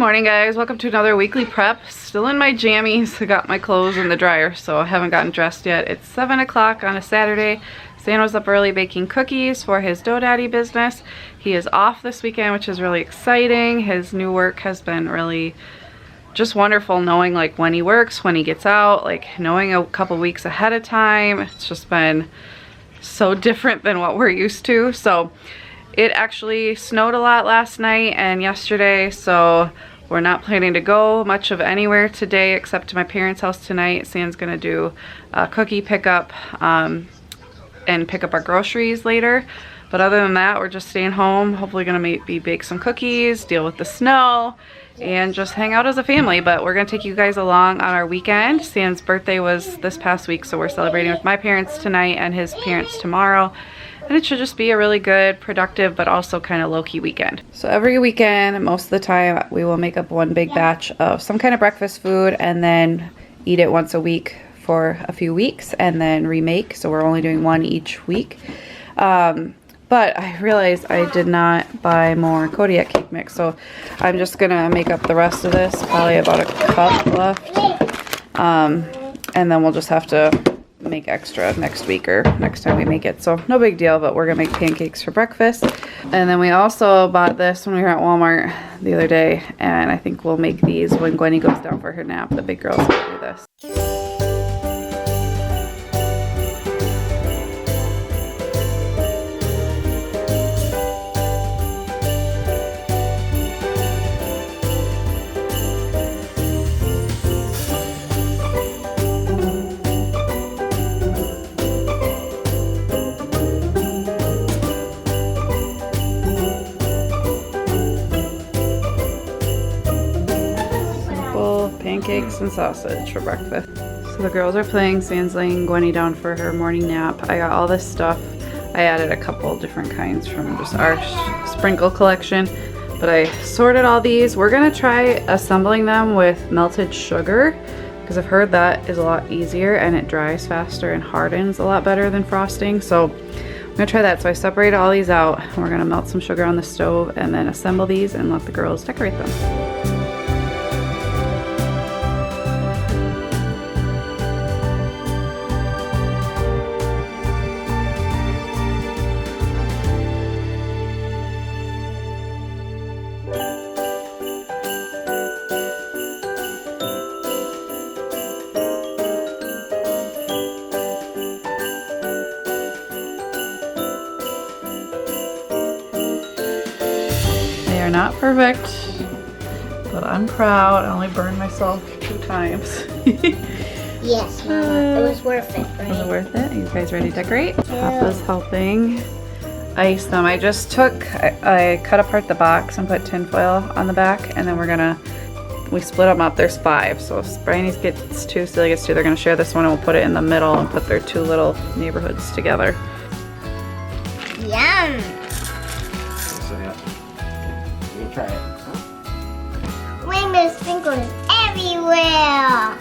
morning, guys. Welcome to another weekly prep. Still in my jammies. I got my clothes in the dryer, so I haven't gotten dressed yet. It's 7 o'clock on a Saturday. Stan was up early baking cookies for his dough daddy business. He is off this weekend, which is really exciting. His new work has been really just wonderful, knowing like when he works, when he gets out, like knowing a couple weeks ahead of time. It's just been so different than what we're used to. So it actually snowed a lot last night and yesterday, so we're not planning to go much of anywhere today except to my parents' house tonight. Sam's gonna do a cookie pickup and pick up our groceries later. But other than that, we're just staying home. Hopefully gonna maybe bake some cookies, deal with the snow, and just hang out as a family. But we're gonna take you guys along on our weekend. Sam's birthday was this past week, so we're celebrating with my parents tonight and his parents tomorrow. And it should just be a really good, productive, but also kind of low-key weekend. So every weekend, most of the time, we will make up one big batch of some kind of breakfast food and then eat it once a week for a few weeks and then remake. So we're only doing one each week. But I realized I did not buy more Kodiak cake mix. So I'm just gonna make up the rest of this, probably about a cup left. And then we'll just have to make extra next week or next time we make it, so no big deal. But we're gonna make pancakes for breakfast. And then we also bought this when we were at Walmart the other day, and I think we'll make these when Gwenny goes down for her nap. The big girls will do this. Pancakes and sausage for breakfast. So the girls are playing. Sam's laying Gwenny down for her morning nap. I got all this stuff. I added a couple different kinds from just our sprinkle collection, but I sorted all these. We're gonna try assembling them with melted sugar because I've heard that is a lot easier and it dries faster and hardens a lot better than frosting. So I'm gonna try that. So I separated all these out and we're gonna melt some sugar on the stove and then assemble these and let the girls decorate them. They are not perfect, but I'm proud. I only burned myself 2 times. Yes, Mama. It was worth it, right? Was it worth it? Are you guys ready to decorate? Papa's helping ice them. I cut apart the box and put tinfoil on the back, and then we split them up. There's 5, so if Bryony gets 2, Celia gets 2. They're gonna share this one, and we'll put it in the middle and put their 2 little neighborhoods together. Yum! Try it. Rainbow sprinkles everywhere!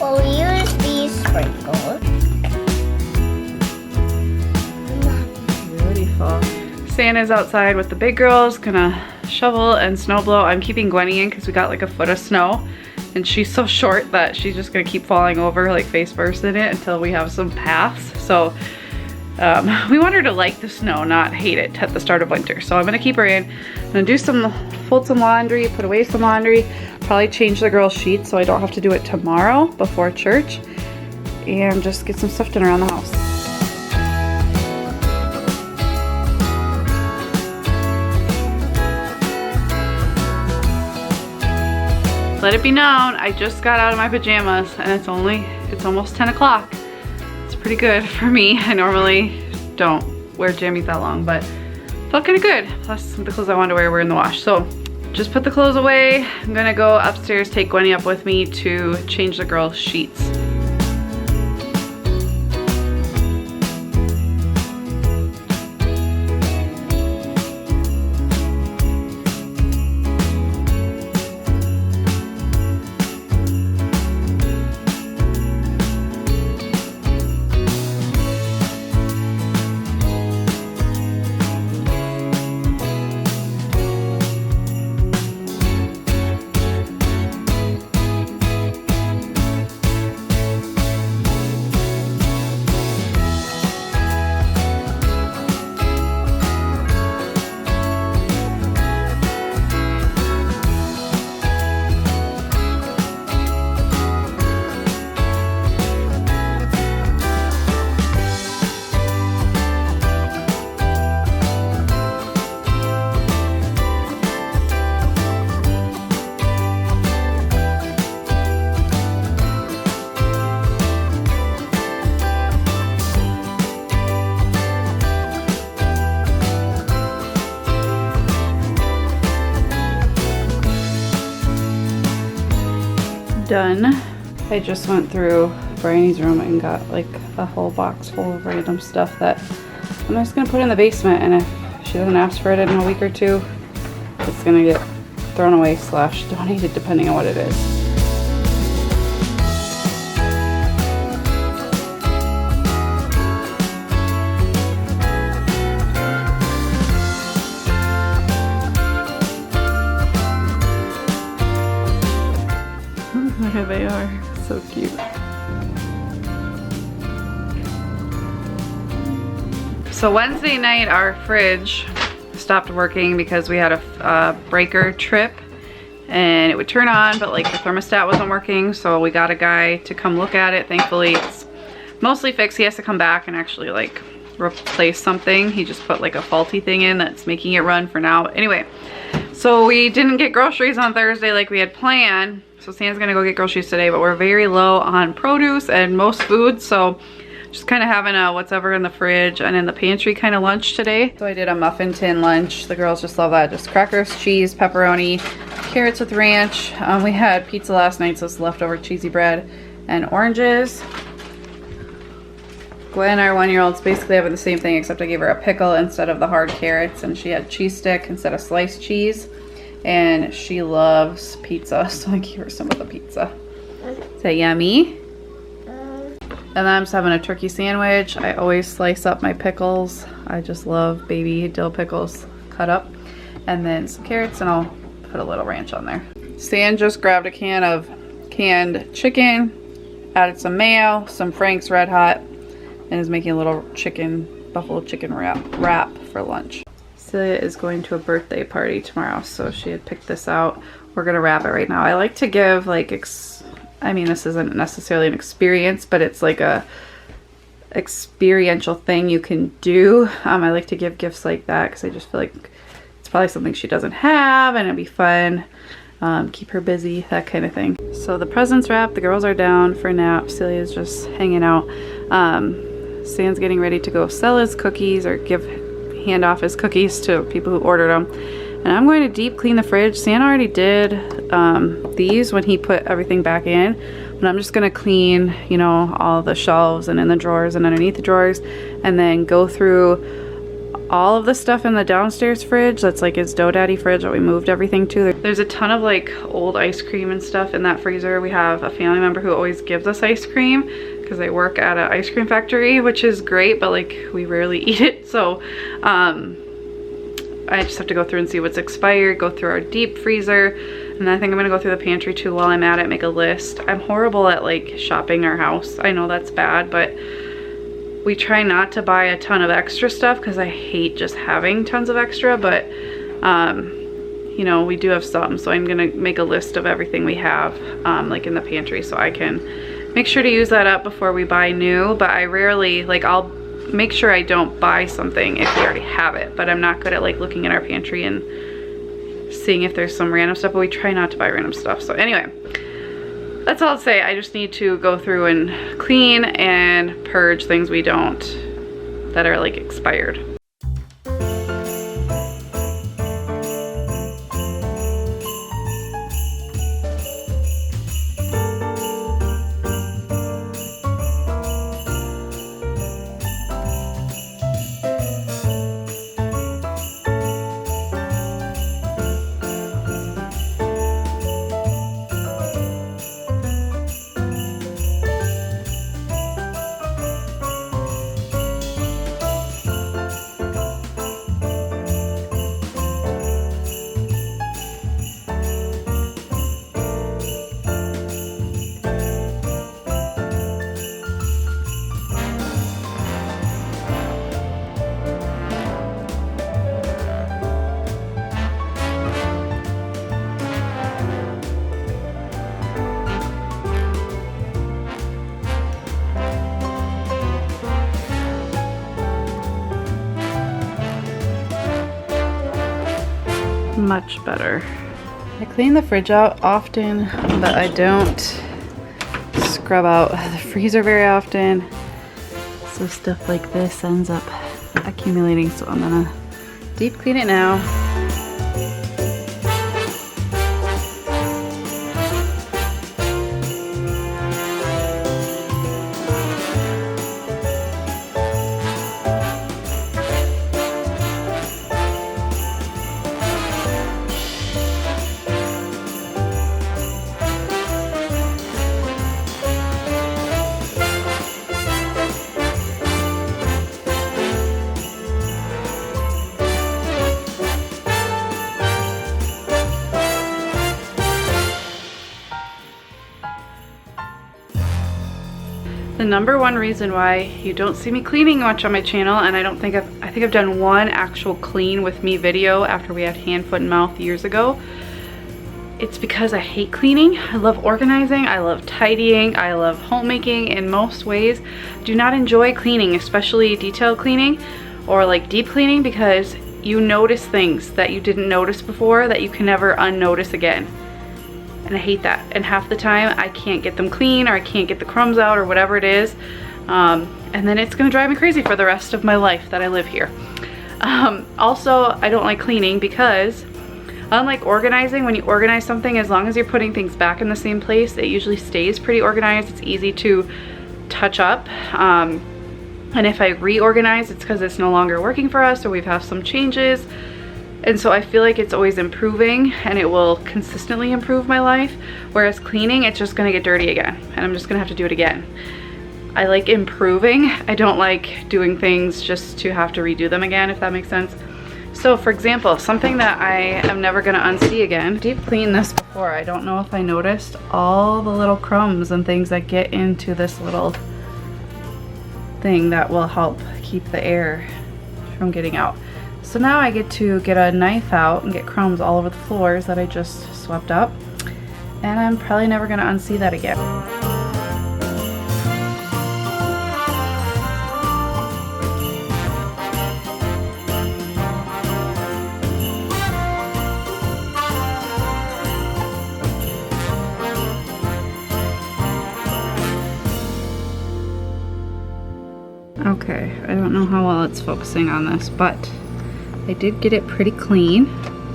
We'll use these sprinkles. Beautiful. Santa's outside with the big girls, gonna shovel and snow blow. I'm keeping Gwenny in because we got like a foot of snow and she's so short that she's just gonna keep falling over like face first in it until we have some paths. So we want her to like the snow, not hate it at the start of winter. So I'm gonna keep her in. I'm gonna fold some laundry, put away some laundry, probably change the girls' sheets so I don't have to do it tomorrow before church, and just get some stuff done around the house. Let it be known, I just got out of my pajamas and it's almost 10 o'clock. It's pretty good for me. I normally don't wear jammies that long, but felt kind of good. Plus the clothes I wanted to wear were in the wash. So just put the clothes away. I'm gonna go upstairs, take Gwenny up with me to change the girls' sheets. done. I just went through Bryony's room and got like a whole box full of random stuff that I'm just gonna put in the basement, and if she doesn't ask for it in a week or two, it's gonna get thrown away / donated depending on what it is. There they are, so cute. So Wednesday night our fridge stopped working because we had a breaker trip and it would turn on, but like the thermostat wasn't working, so we got a guy to come look at it. Thankfully it's mostly fixed. He has to come back and actually like replace something. He just put like a faulty thing in that's making it run for now. Anyway, so we didn't get groceries on Thursday like we had planned. So Sam's gonna go get groceries today, but we're very low on produce and most foods, so just kind of having a what's ever in the fridge and in the pantry kind of lunch today. So I did a muffin tin lunch. The girls just love that. Just crackers, cheese, pepperoni, carrots with ranch. We had pizza last night, so it's leftover cheesy bread and oranges. Gwen, our 1-year-old's basically having the same thing, except I gave her a pickle instead of the hard carrots, and she had cheese stick instead of sliced cheese. And she loves pizza, so I gave her some of the pizza. Is that yummy? And then I'm just having a turkey sandwich. I always slice up my pickles. I just love baby dill pickles cut up. And then some carrots, and I'll put a little ranch on there. Stan just grabbed a can of canned chicken, added some mayo, some Frank's Red Hot, and is making a little buffalo chicken wrap for lunch. Celia is going to a birthday party tomorrow, so she had picked this out. We're gonna wrap it right now. I like to give like, I mean, this isn't necessarily an experience, but it's like a experiential thing you can do. I like to give gifts like that because I just feel like it's probably something she doesn't have and it'd be fun. Keep her busy, that kind of thing. So the presents wrapped, the girls are down for a nap. Celia's just hanging out. Stan's getting ready to go sell his cookies or hand off his cookies to people who ordered them. And I'm going to deep clean the fridge. Stan already did these when he put everything back in, but I'm just gonna clean, you know, all the shelves and in the drawers and underneath the drawers, and then go through all of the stuff in the downstairs fridge that's like his daddy fridge that we moved everything to. There's a ton of like old ice cream and stuff in that freezer. We have a family member who always gives us ice cream because they work at an ice cream factory, which is great, but like we rarely eat it. So I just have to go through and see what's expired, go through our deep freezer, and I think I'm gonna go through the pantry too while I'm at it, make a list. I'm horrible at like shopping our house. I know that's bad, but we try not to buy a ton of extra stuff because I hate just having tons of extra, but you know, we do have some, so I'm gonna make a list of everything we have like in the pantry so I can make sure to use that up before we buy new. But I rarely, like, I'll make sure I don't buy something if we already have it, but I'm not good at like looking in our pantry and seeing if there's some random stuff, but we try not to buy random stuff. So anyway, that's all I'll say. I just need to go through and clean and purge things we don't, that are like expired. Much better. I clean the fridge out often, but I don't scrub out the freezer very often. So stuff like this ends up accumulating, so I'm gonna deep clean it now. The number one reason why you don't see me cleaning much on my channel, and I think I've done one actual clean with me video after we had hand, foot, and mouth years ago. It's because I hate cleaning. I love organizing, I love tidying, I love homemaking in most ways. Do not enjoy cleaning, especially detailed cleaning or like deep cleaning, because you notice things that you didn't notice before that you can never unnotice again. And I hate that. And half the time I can't get them clean, or I can't get the crumbs out, or whatever it is. And then it's gonna drive me crazy for the rest of my life that I live here. Also, I don't like cleaning because unlike organizing, when you organize something, as long as you're putting things back in the same place, it usually stays pretty organized. It's easy to touch up. And if I reorganize, it's because it's no longer working for us, or we've had some changes. And so I feel like it's always improving, and it will consistently improve my life. Whereas cleaning, it's just gonna get dirty again, and I'm just gonna have to do it again. I like improving. I don't like doing things just to have to redo them again, if that makes sense. So for example, something that I am never gonna unsee again, deep cleaned this before. I don't know if I noticed all the little crumbs and things that get into this little thing that will help keep the air from getting out. So now I get to get a knife out and get crumbs all over the floors that I just swept up. And I'm probably never gonna unsee that again. Okay, I don't know how well it's focusing on this, but I did get it pretty clean,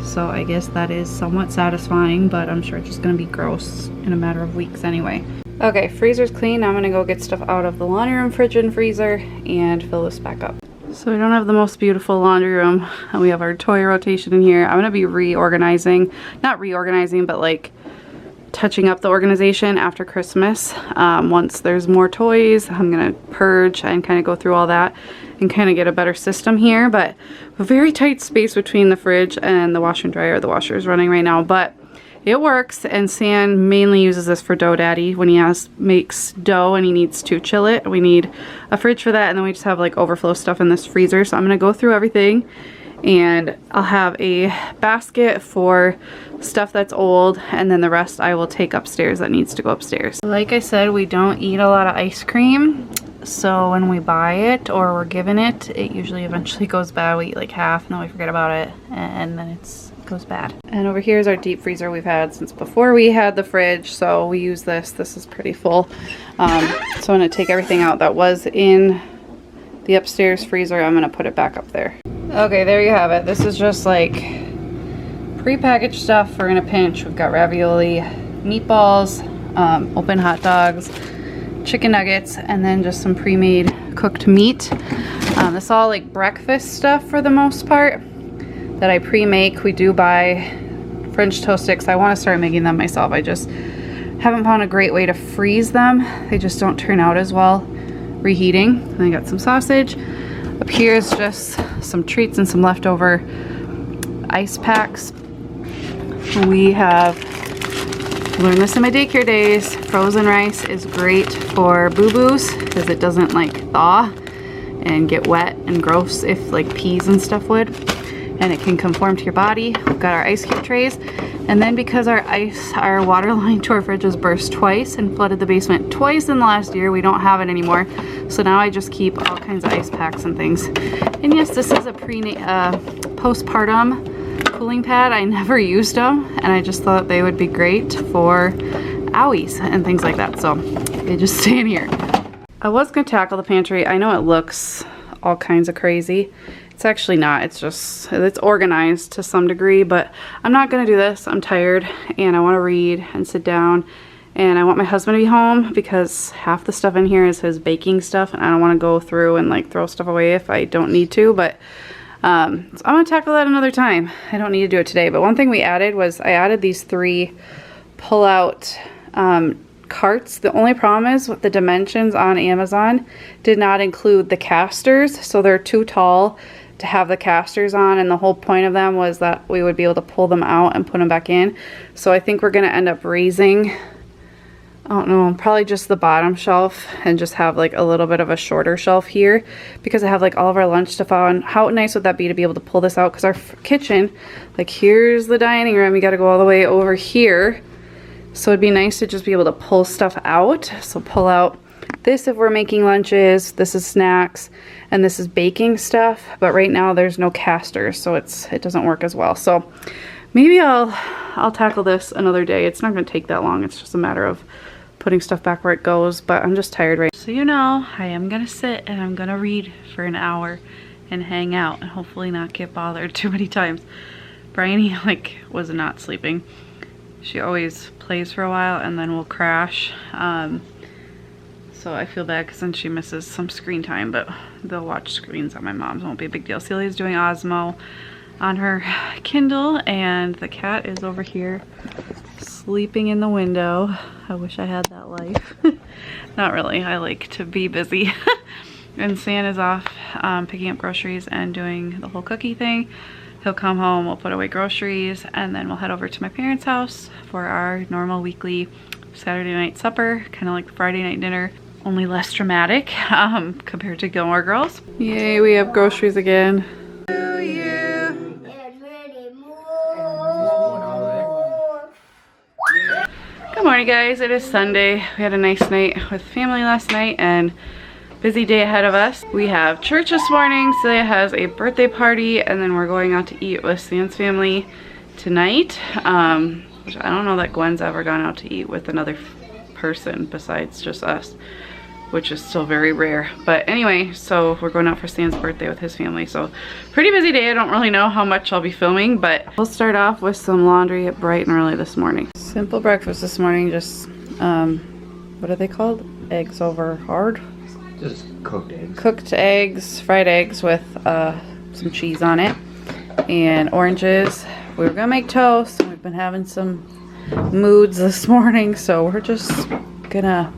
so I guess that is somewhat satisfying, but I'm sure it's just gonna be gross in a matter of weeks anyway. Okay, freezer's clean. Now I'm gonna go get stuff out of the laundry room, fridge, and freezer and fill this back up. So we don't have the most beautiful laundry room. We have our toy rotation in here. I'm gonna be reorganizing, not reorganizing, but like touching up the organization after Christmas. Once there's more toys, I'm gonna purge and kind of go through all that and kind of get a better system here. But a very tight space between the fridge and the washer and dryer. The washer is running right now, but it works. And Sam mainly uses this for dough daddy when he makes dough and he needs to chill it. We need a fridge for that, and then we just have like overflow stuff in this freezer. So I'm gonna go through everything, and I'll have a basket for stuff that's old, and then the rest I will take upstairs that needs to go upstairs. Like I said, we don't eat a lot of ice cream, so when we buy it or we're given it, it usually eventually goes bad. We eat like half and then we forget about it, and then it goes bad. And over here is our deep freezer we've had since before we had the fridge, so we use this. This is pretty full. So I'm gonna take everything out that was in the upstairs freezer. I'm gonna put it back up there. Okay, there you have it. This is just like pre-packaged stuff for in a pinch. We've got ravioli, meatballs, open hot dogs, chicken nuggets, and then just some pre-made cooked meat. This is all like breakfast stuff for the most part that I pre-make. We do buy French toast sticks. I want to start making them myself. I just haven't found a great way to freeze them. They just don't turn out as well reheating. And I got some sausage. Up here is just some treats and some leftover ice packs. We have learned this in my daycare days. Frozen rice is great for boo-boos because it doesn't like thaw and get wet and gross if like peas and stuff would, and it can conform to your body. We've got our ice cube trays, and then because our water line to our fridge has burst twice and flooded the basement twice in the last year, we don't have it anymore. So now I just keep all kinds of ice packs and things. And yes, this is a postpartum cooling pad. I never used them, and I just thought they would be great for owies and things like that, so they just stay in here. I was gonna tackle the pantry. I know it looks all kinds of crazy. It's actually not. It's organized to some degree, but I'm not gonna do this. I'm tired and I want to read and sit down, and I want my husband to be home because half the stuff in here is his baking stuff, and I don't want to go through and like throw stuff away if I don't need to. But so I'm gonna tackle that another time. I don't need to do it today. But one thing we added was I added these 3 pull-out carts. The only problem is with the dimensions on Amazon did not include the casters, so they're too tall to have the casters on, and the whole point of them was that we would be able to pull them out and put them back in. So I think we're gonna end up raising I don't know, probably just the bottom shelf and just have like a little bit of a shorter shelf here because I have like all of our lunch stuff on. How nice would that be to be able to pull this out? Because our kitchen, like here's the dining room, you got to go all the way over here. So it'd be nice to just be able to pull stuff out. So pull out this if we're making lunches, this is snacks, and this is baking stuff. But right now there's no casters, so it doesn't work as well. So maybe I'll tackle this another day. It's not going to take that long. It's just a matter of putting stuff back where it goes, but I'm just tired right now. So you know, I am gonna sit and I'm gonna read for an hour and hang out and hopefully not get bothered too many times. Bryony like was not sleeping. She always plays for a while and then will crash. So I feel bad because then she misses some screen time, but they'll watch screens at my mom's, won't be a big deal. Celia's doing Osmo on her Kindle and the cat is over here sleeping in the window. I wish I had that life. Not really, I like to be busy. And Sam is off picking up groceries and doing the whole cookie thing. He'll come home, we'll put away groceries, and then we'll head over to my parents' house for our normal weekly Saturday night supper, kind of like the Friday night dinner, only less dramatic compared to Gilmore Girls. Yay, we have groceries again. Good morning, guys. It is Sunday. We had a nice night with family last night and busy day ahead of us. We have church this morning. Celia has a birthday party and then we're going out to eat with Sam's family tonight. Which I don't know that Gwen's ever gone out to eat with another person besides just us, which is still very rare. But anyway, so we're going out for Sam's birthday with his family. So pretty busy day. I don't really know how much I'll be filming, but we'll start off with some laundry at bright and early this morning. Simple breakfast this morning, just, what are they called? Eggs over hard? Just cooked eggs. Cooked eggs, fried eggs with some cheese on it, and oranges. We were gonna make toast. We've been having some moods this morning, so we're just gonna,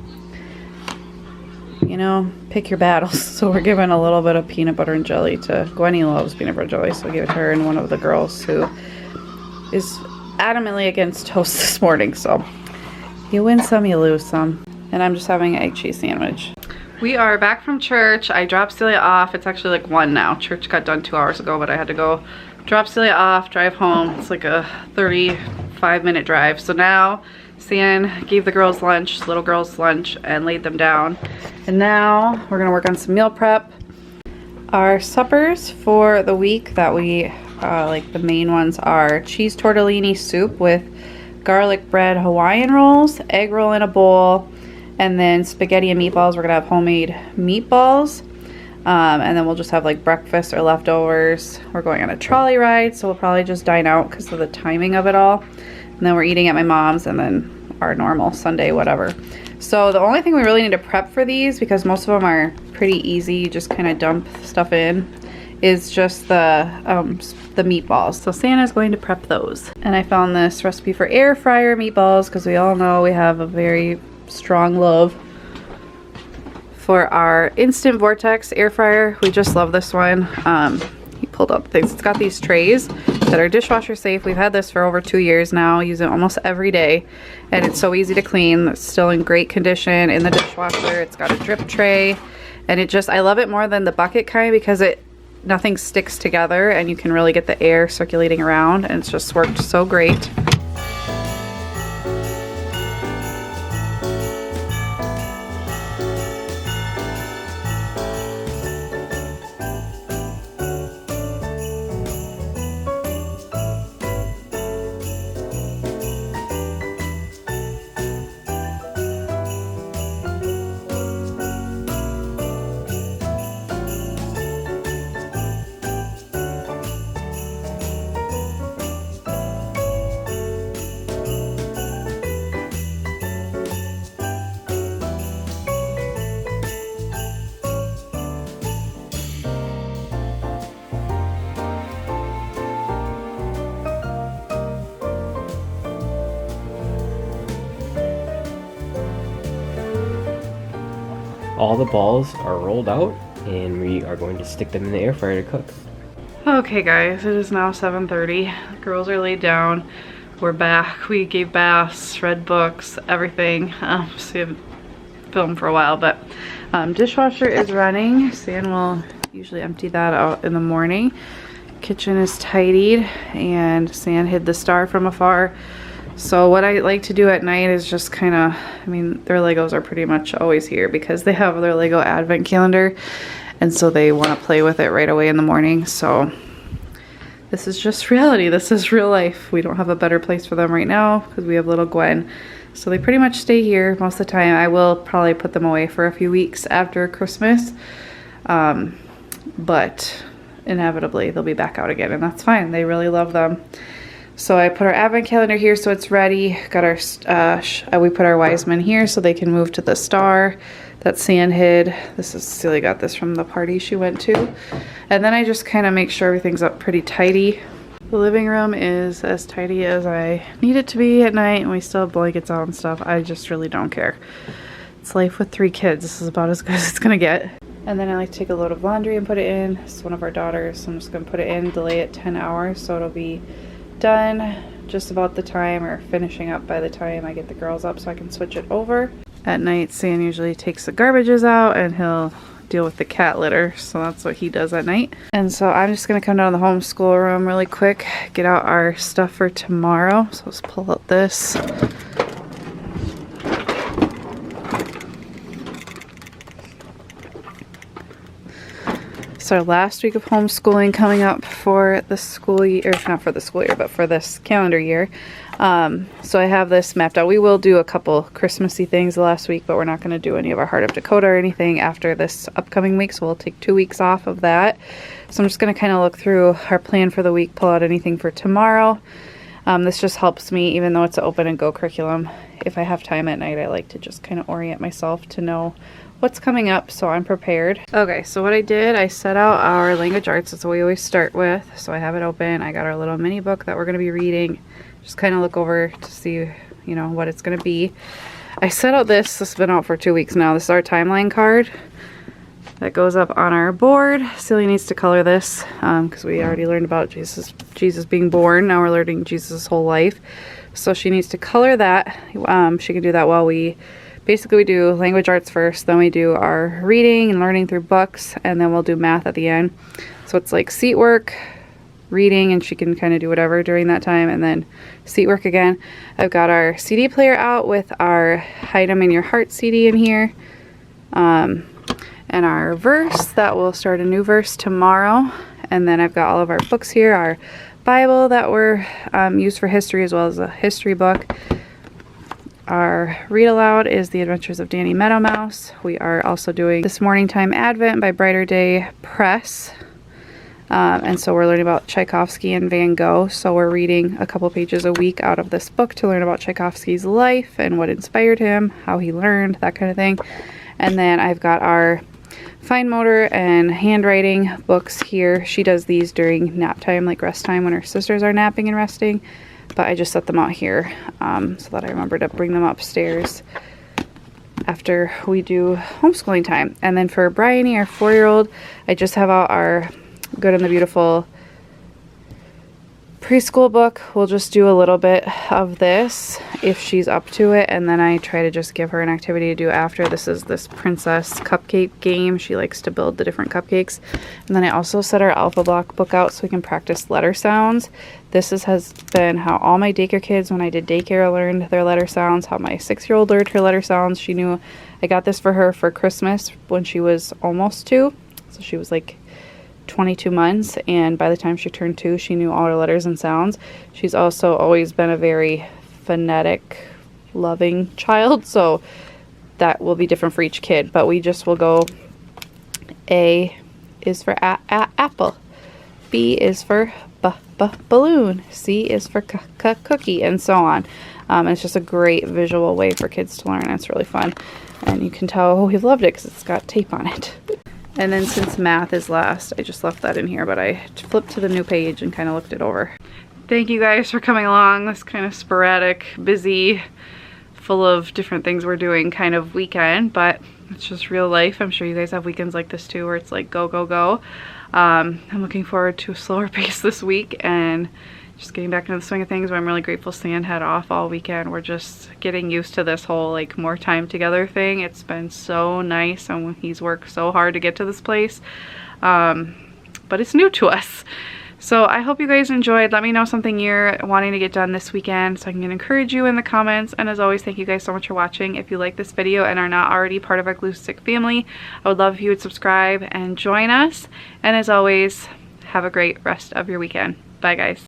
you know, pick your battles. So we're giving a little bit of peanut butter and jelly to Gwenny. Loves peanut butter and jelly, so I give it to her and one of the girls who is adamantly against toast this morning. So you win some, you lose some. And I'm just having an egg cheese sandwich. We are back from church. I dropped Celia off. It's actually like 1 now. Church got done 2 hours ago, but I had to go drop Celia off, drive home. It's like a 35-minute drive. So now Sam gave the girls lunch, little girls lunch, and laid them down. And now we're gonna work on some meal prep. Our suppers for the week that we like, the main ones are cheese tortellini soup with garlic bread Hawaiian rolls, egg roll in a bowl, and then spaghetti and meatballs. We're gonna have homemade meatballs. And then we'll just have like breakfast or leftovers. We're going on a trolley ride, so we'll probably just dine out because of the timing of it all. And then we're eating at my mom's and then our normal Sunday whatever. So the only thing we really need to prep for these, because most of them are pretty easy, you just kind of dump stuff in, is just the meatballs. So Santa's going to prep those. And I found this recipe for air fryer meatballs because we all know we have a very strong love for our Instant Vortex air fryer. We just love this one. He pulled up things. It's got these trays that are dishwasher safe. We've had this for over 2 years now, use it almost every day, and it's so easy to clean. It's still in great condition in the dishwasher. It's got a drip tray, and it just, I love it more than the bucket kind because nothing sticks together and you can really get the air circulating around, and it's just worked so great. All the balls are rolled out and we are going to stick them in the air fryer to cook. Okay guys, it is now 7:30. The girls are laid down. we're back. We gave baths, read books, everything. So we haven't filmed for a while, but dishwasher is running. San will usually empty that out in the morning. Kitchen is tidied, and San hid the star from afar. So what I like to do at night is just kind of, I mean, their Legos are pretty much always here because they have their Lego advent calendar, and so they want to play with it right away in the morning. So this is just reality. This is real life. We don't have a better place for them right now because we have little Gwen. So they pretty much stay here most of the time. I will probably put them away for a few weeks after Christmas. But inevitably they'll be back out again, and that's fine. They really love them. So I put our advent calendar here so it's ready. Got our, we put our Wiseman here so they can move to the star that San hid. This is Celia got this from the party she went to. And then I just kind of make sure everything's up pretty tidy. The living room is as tidy as I need it to be at night, and we still have blankets out and stuff. I just really don't care. It's life with 3 kids. This is about as good as it's gonna get. And then I like to take a load of laundry and put it in. It's one of our daughters, so I'm just gonna put it in, delay it 10 hours so it'll be done just about the time, or finishing up by the time I get the girls up so I can switch it over. At night, Sam usually takes the garbages out and he'll deal with the cat litter, so that's what he does at night. And so I'm just gonna come down to the homeschool room really quick, get out our stuff for tomorrow. So let's pull out this. It's our last week of homeschooling coming up for the school year, not for the school year, but for this calendar year. So I have this mapped out. We will do a couple Christmassy things the last week, but we're not going to do any of our Heart of Dakota or anything after this upcoming week, so we'll take 2 weeks off of that. So I'm just going to kind of look through our plan for the week, pull out anything for tomorrow. This just helps me, even though it's an open and go curriculum. If I have time at night, I like to just kind of orient myself to know what's coming up so I'm prepared. Okay, so what I did, I set out our language arts. That's what we always start with. So I have it open. I got our little mini book that we're going to be reading. Just kind of look over to see, you know, what it's going to be. I set out this. This has been out for 2 weeks now. This is our timeline card that goes up on our board. Celia needs to color this because we already learned about Jesus being born. Now we're learning Jesus' whole life. So she needs to color that. She can do that while we do language arts first, then we do our reading and learning through books, and then we'll do math at the end. So it's like seat work, reading, and she can kind of do whatever during that time, and then seat work again. I've got our CD player out with our Hide 'Em in Your Heart CD in here, and our verse, that will start a new verse tomorrow. And then I've got all of our books here, our Bible that we're used for history, as well as a history book. Our read aloud is The Adventures of Danny Meadow Mouse. We are also doing This Morning Time Advent by Brighter Day Press. And so we're learning about Tchaikovsky and Van Gogh. So we're reading a couple pages a week out of this book to learn about Tchaikovsky's life and what inspired him, how he learned, that kind of thing. And then I've got our fine motor and handwriting books here. She does these during nap time, like rest time, when her sisters are napping and resting. But I just set them out here so that I remember to bring them upstairs after we do homeschooling time. And then for Bryony, our 4-year-old, I just have out our Good and the Beautiful preschool book. We'll just do a little bit of this if she's up to it, and then I try to just give her an activity to do after. This is this princess cupcake game. She likes to build the different cupcakes. And then I also set our Alpha Block book out so we can practice letter sounds. This has been how all my daycare kids, when I did daycare, learned their letter sounds, how my 6-year-old learned her letter sounds. She knew I got this for her for Christmas when she was almost 2. So she was like 22 months, and by the time she turned 2, she knew all her letters and sounds. She's also always been a very phonetic, loving child, so that will be different for each kid. But we just will go, A is for apple, B is for balloon, C is for cookie, and so on. And it's just a great visual way for kids to learn. It's really fun, and you can tell we've loved it because it's got tape on it. And then since math is last, I just left that in here, but I flipped to the new page and kind of looked it over. Thank you guys for coming along this kind of sporadic, busy, full of different things we're doing kind of weekend, but it's just real life. I'm sure you guys have weekends like this too, where it's like go, go, go. I'm looking forward to a slower pace this week and just getting back into the swing of things, but I'm really grateful Stan had off all weekend. We're just getting used to this whole like more time together thing. It's been so nice, and he's worked so hard to get to this place, but it's new to us. So I hope you guys enjoyed. Let me know something you're wanting to get done this weekend so I can encourage you in the comments. And as always, thank you guys so much for watching. If you like this video and are not already part of our Glue Stick family, I would love if you would subscribe and join us. And as always, have a great rest of your weekend. Bye guys.